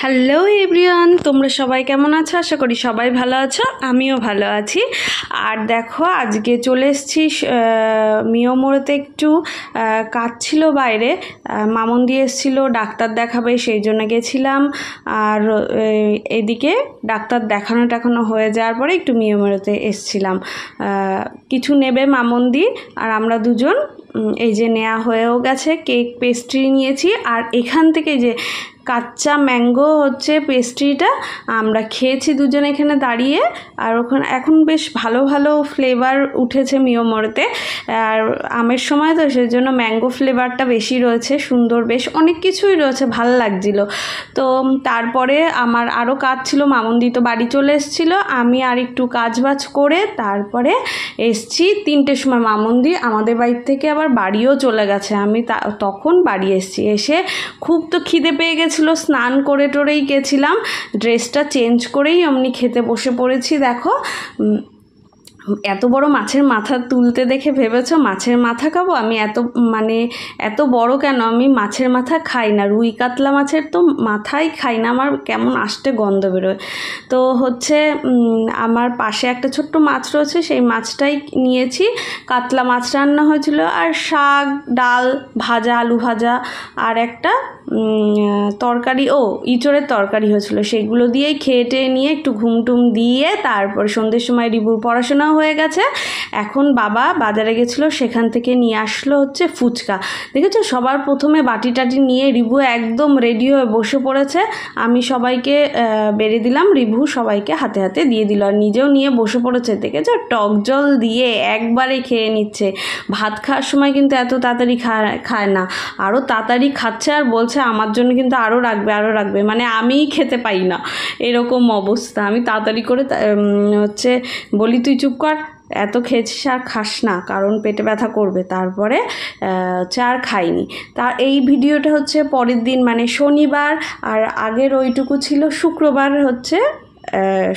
Hello everyone, তোমরা সবাই কেমন আছো? আশা করি সবাই ভালো আছো, আমিও ভালো আছি। আর দেখো আজকে চলে এসেছি মিও মোড়েতে, একটু কাজ ছিল বাইরে, মামুন্দি এসেছিলো ডাক্তার দেখাবে, সেই জন্য গেছিলাম। আর এদিকে ডাক্তার দেখানো হয়ে যাওয়ার পরে একটু মিও মোড়েতে এসেছিলাম, কিছু নেবে মামুন্দি আর আমরা দুজন। এই যে নেওয়া হয়েও গেছে, কেক পেস্ট্রি নিয়েছি। আর এখান থেকে যে কাঁচা ম্যাঙ্গো হচ্ছে পেস্ট্রিটা আমরা খেয়েছি দুজন এখানে দাঁড়িয়ে। আর ওখানে এখন বেশ ভালো ভালো ফ্লেভার উঠেছে মিও মোড়েতে, আর আমের সময় তো সেই জন্য ম্যাঙ্গো ফ্লেভারটা বেশি রয়েছে, সুন্দর বেশ অনেক কিছুই রয়েছে, ভালো লাগছিল। তো তারপরে আমার আরও কাজ ছিল, মামুন্দি তো বাড়ি চলে এসেছিলো, আমি আর একটু কাজবাজ করে তারপরে এসছি 3টের সময়। মামুন্দি আমাদের বাড়ির থেকে আবার বাড়িও চলে গেছে, আমি তখন বাড়ি এসছি। এসে খুব তো খিদে পেয়ে গেছে, স্নান করে টোরেই গেছিলাম, ড্রেসটা চেঞ্জ করেই অমনি খেতে বসে পড়েছি। দেখো এত বড় মাছের মাথা তুলতে দেখে ভেবেছো মাছের মাথা খাবো? আমি এত বড় কেন, আমি মাছের মাথা খাই না, রুই কাতলা মাছের তো মাথাই খাই না, আমার কেমন আষ্টে গন্ধ বেরোয়। তো হচ্ছে আমার পাশে একটা ছোট্ট মাছ রয়েছে, সেই মাছটাই নিয়েছি। কাতলা মাছ রান্না হয়েছিল, আর শাক, ডাল, ভাজা, আলু ভাজা, আর একটা তরকারি, ইঁচড়ের তরকারি হয়েছিল। সেগুলো দিয়েই খেয়ে টেয়ে নিয়ে একটু ঘুমটুম দিয়ে তারপর সন্ধ্যের সময় রিবুর পড়াশোনাও হয়ে গেছে। এখন বাবা বাজারে গেছিলো, সেখান থেকে নিয়ে আসলো হচ্ছে ফুচকা। দেখেছো সবার প্রথমে বাটি টাটি নিয়ে রিবু একদম রেডি হয়ে বসে পড়েছে। আমি সবাইকে বেড়ে দিলাম, রিবু সবাইকে হাতে হাতে দিয়ে দিল, আর নিজেও নিয়ে বসে পড়েছে। দেখেছো টক জল দিয়ে একবারে খেয়ে নিচ্ছে। ভাত খাওয়ার সময় কিন্তু এত তাড়াতাড়ি খায় না, আরও তাড়াতাড়ি খাচ্ছে, আর বলছে আমার জন্য কিন্তু আরও রাখবে, মানে আমিই খেতে পাই না, এরকম অবস্থা। আমি তাড়াতাড়ি করে হচ্ছে বলি তুই চুপ কর, এত খেয়েছিস আর খাস না, কারণ পেটে ব্যথা করবে। তারপরে হচ্ছে আর খাইনি। এই ভিডিওটা হচ্ছে পরের দিন, মানে শনিবার, আর আগের ওইটুকু ছিল শুক্রবার, হচ্ছে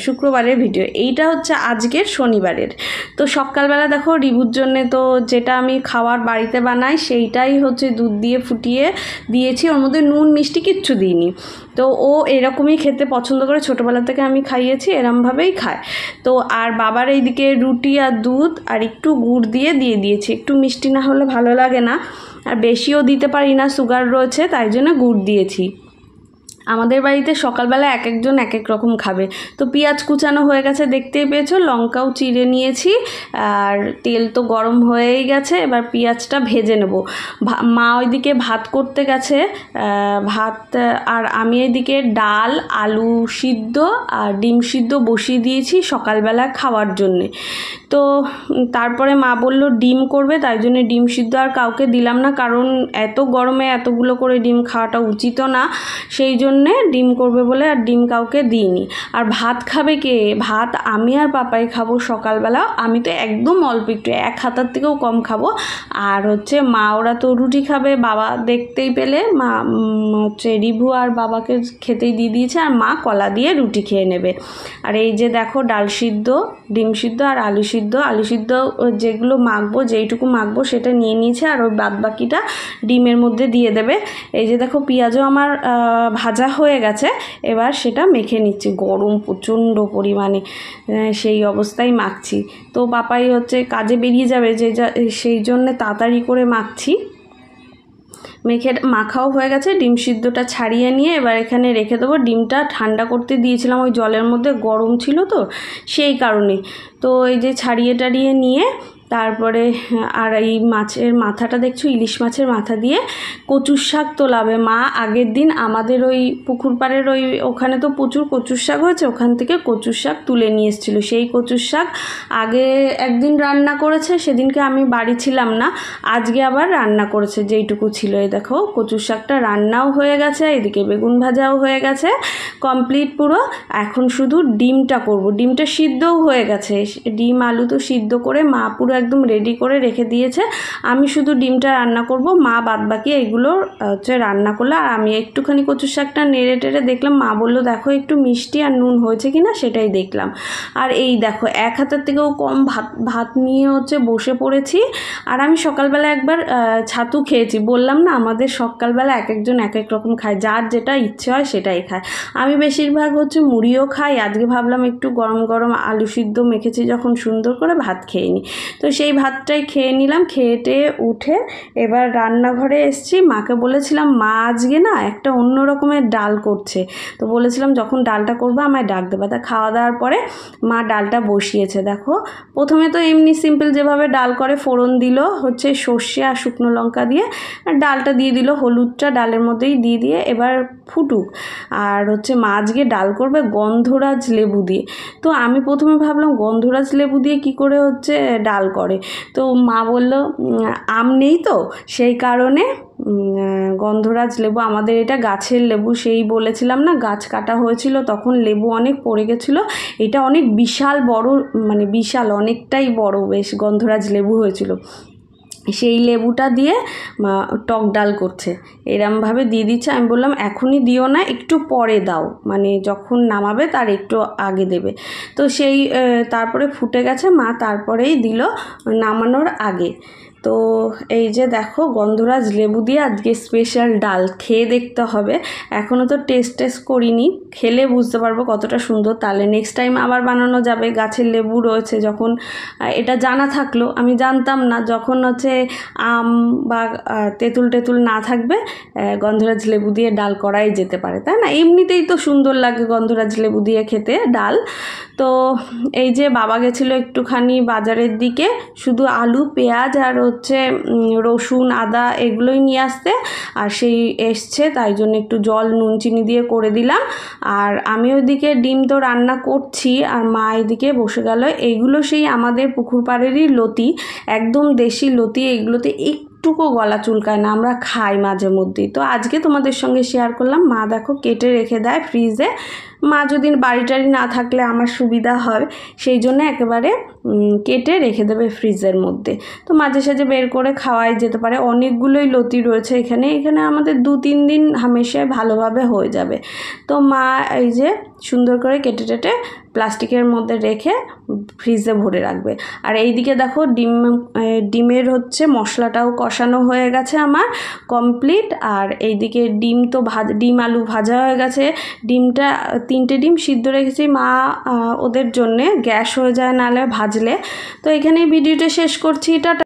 শুক্রবারের ভিডিও। এইটা হচ্ছে আজকের শনিবারের। তো সকালবেলা দেখো রিবুর জন্যে তো যেটা আমি খাওয়ার বাড়িতে বানাই সেইটাই হচ্ছে দুধ দিয়ে ফুটিয়ে দিয়েছি, ওর মধ্যে নুন মিষ্টি কিচ্ছু দিইনি। তো ও এরকমই খেতে পছন্দ করে, ছোটোবেলা থেকে আমি খাইয়েছি, এরমভাবেই খায়। তো আর বাবার এইদিকে রুটি আর দুধ আর একটু গুড় দিয়ে দিয়েছি, একটু মিষ্টি না হলে ভালো লাগে না, আর বেশিও দিতে পারি না, সুগার রয়েছে, তাই জন্য গুড় দিয়েছি। আমাদের বাড়িতে সকালবেলা এক একজন এক এক রকম খাবে। তো পেঁয়াজ কুচানো হয়ে গেছে, দেখতেই পেয়েছো, লঙ্কাও চিড়ে নিয়েছি, আর তেল তো গরম হয়েই গেছে, এবার পেঁয়াজটা ভেজে নেব। মা ওইদিকে ভাত করতে গেছে, ভাত, আর আমি এদিকে ডাল, আলু সিদ্ধ আর ডিম সিদ্ধ বসিয়ে দিয়েছি সকালবেলা খাওয়ার জন্যে। তো তারপরে মা বলল ডিম করবে, তাই জন্য ডিম সিদ্ধ আর কাউকে দিলাম না, কারণ এত গরমে এতগুলো করে ডিম খাওয়াটা উচিতও না, সেই জন্যে ডিম করবে বলে আর ডিম কাউকে দিইনি। আর ভাত খাবে কে? ভাত আমি আর পাপাই খাবো সকালবেলা, আমি তো একদম অল্প একটু, 1 হাতার থেকেও কম খাবো। আর হচ্ছে মা ওরা তো রুটি খাবে, বাবা দেখতেই পেলে মা হচ্ছে রিভু আর বাবাকে খেতেই দিয়ে দিয়েছে, আর মা কলা দিয়ে রুটি খেয়ে নেবে। আর এই যে দেখো ডাল সিদ্ধ, ডিম সিদ্ধ আর আলু সিদ্ধ যেগুলো মাখবো, যেইটুকু মাখবো সেটা নিয়ে নিয়েছে, আর ওই বাদবাকিটা ডিমের মধ্যে দিয়ে দেবে। এই যে দেখো পেঁয়াজও আমার ভাজা হয়ে গেছে, এবার সেটা মেখে নিচ্ছি। গরম প্রচণ্ড পরিমাণে, সেই অবস্থায় মাখছি। তো পাপাই হচ্ছে কাজে বেরিয়ে যাবে, সেই জন্যে তাড়াতাড়ি করে মাখছি। মাখাও হয়ে গেছে, ডিম সিদ্ধটা ছাড়িয়ে নিয়ে এবার এখানে রেখে দেবো। ডিমটা ঠান্ডা করতে দিয়েছিলাম ওই জলের মধ্যে, গরম ছিল তো সেই কারণে। তো এই যে ছাড়িয়ে টাড়িয়ে নিয়ে তারপরে, আর এই মাছের মাথাটা দেখছো, ইলিশ মাছের মাথা দিয়ে কচুর শাক তোলাবে মা। আগের দিন আমাদের ওই পুকুর পাড়ের ওখানে তো প্রচুর কচুর শাক হয়েছে, ওখান থেকে কচুর শাক তুলে নিয়ে এসেছিলো। সেই কচুর শাক আগে একদিন রান্না করেছে, সেদিনকে আমি বাড়ি ছিলাম না, আজকে আবার রান্না করেছে যেইটুকু ছিল। এই দেখো কচুর শাকটা রান্নাও হয়ে গেছে, এদিকে বেগুন ভাজাও হয়ে গেছে, কমপ্লিট পুরো। এখন শুধু ডিমটা করব, ডিমটা সিদ্ধও হয়ে গেছে, ডিম আলু তো সিদ্ধ করে মা পুরো একদম রেডি করে রেখে দিয়েছে। আমি শুধু ডিমটা রান্না করব, মা বাদবাকি এইগুলো হচ্ছে রান্না করলো। আর আমি একটুখানি কচু শাকটা নেড়ে টেড়ে দেখলাম, মা বললো দেখো একটু মিষ্টি আর নুন হয়েছে কি না সেটাই দেখলাম। আর এই দেখো 1 হাতের থেকেও কম ভাত নিয়ে হচ্ছে বসে পড়েছি। আর আমি সকালবেলা একবার ছাতু খেয়েছি, বললাম না আমাদের সকালবেলা এক একজন এক এক রকম খায়, যার যেটা ইচ্ছে হয় সেটাই খায়। আমি বেশিরভাগ হচ্ছে মুড়িও খাই, আজকে ভাবলাম একটু গরম গরম আলু সিদ্ধ মেখেছি যখন সুন্দর করে ভাত খেয়ে নিই। তো সেই ভাতটাই খেয়ে নিলাম। খেয়ে উঠে এবার রান্নাঘরে এসেছি। মাকে বলেছিলাম মা আজকে না একটা অন্য রকমের ডাল করছে, তো বলেছিলাম যখন ডালটা করবো আমায় ডাক দেবে। তা খাওয়া দাওয়ার পরে মা ডালটা বসিয়েছে। দেখো প্রথমে তো এমনি সিম্পল যেভাবে ডাল করে ফোড়ন দিল হচ্ছে সর্ষে আর শুকনো লঙ্কা দিয়ে, আর ডালটা দিয়ে দিল, হলুদটা ডালের মধ্যেই দিয়ে এবার ফুটুক। আর হচ্ছে মা আজকে ডাল করবে গন্ধরাজ লেবু দিয়ে। তো আমি প্রথমে ভাবলাম গন্ধরাজ লেবু দিয়ে কি করে হচ্ছে ডাল করে, তো মা বলল আম নেই তো সেই কারণে গন্ধরাজ লেবু, আমাদের এটা গাছের লেবু, সেই বলেছিলাম না গাছ কাটা হয়েছিল তখন লেবু অনেক পড়ে গেছিলো। এটা অনেক বিশাল বড়, মানে বিশাল অনেকটাই বড় বেশ গন্ধরাজ লেবু হয়েছিল, সেই লেবুটা দিয়ে টক ডাল করছে, এরমভাবে দিয়ে দিচ্ছে। আমি বললাম এখনই দিও না, একটু পরে দাও, মানে যখন নামাবে তার একটু আগে দেবে। তো সেই তারপরে ফুটে গেছে, মা তারপরেই দিল নামানোর আগে। তো এই যে দেখো গন্ধরাজ লেবু দিয়ে আজকে স্পেশাল ডাল, খেয়ে দেখতে হবে, এখনও তো টেস্ট করিনি, খেলে বুঝতে পারবো কতটা সুন্দর। তাহলে নেক্সট টাইম আবার বানানো যাবে। গাছের লেবু রয়েছে যখন, এটা জানা থাকলো, আমি জানতাম না, যখন হচ্ছে আম বা তেঁতুল না থাকবে গন্ধরাজ লেবু দিয়ে ডাল করাই যেতে পারে, তাই না? এমনিতেই তো সুন্দর লাগে গন্ধরাজ লেবু দিয়ে খেতে ডাল। তো এই যে বাবা গেছিলো একটুখানি বাজারের দিকে, শুধু আলু পেঁয়াজ আর হচ্ছে রসুন আদা এগুলোই নিয়ে আসতে, আর সেই এসছে তাই জন্য একটু জল নুন চিনি দিয়ে করে দিলাম। আর আমি ওইদিকে ডিম তো রান্না করছি, আর মা এদিকে বসে গেল। এইগুলো সেই আমাদের পুকুর পাড়েরই লতি, একদম দেশি লতি, এগুলোতে একটুকু গলা চুলকায় না, আমরা খাই মাঝে মধ্যেই। তো আজকে তোমাদের সঙ্গে শেয়ার করলাম। মা দেখো কেটে রেখে দেয় ফ্রিজে, মা যদি বাড়ি না থাকলে আমার সুবিধা হয় সেই জন্য একেবারে কেটে রেখে দেবে ফ্রিজের মধ্যে। তো মাঝে সাঝে বের করে খাওয়াই যেতে পারে। অনেকগুলোই লতি রয়েছে এখানে আমাদের 2-3 দিন হামেশাই ভালোভাবে হয়ে যাবে। তো মা এই যে সুন্দর করে কেটে প্লাস্টিকের মধ্যে রেখে ফ্রিজে ভরে রাখবে। আর এইদিকে দেখো ডিমের হচ্ছে মশলাটাও কষানো হয়ে গেছে আমার কমপ্লিট। আর এইদিকে ডিম আলু ভাজা হয়ে গেছে। ডিমটা 3টে ডিম সিদ্ধ রেখেছি মা ওদের জন্যে, গ্যাস হয়ে যায় নাহলে ভাজলে। তো এখানেই ভিডিওটা শেষ করছি, টাটা।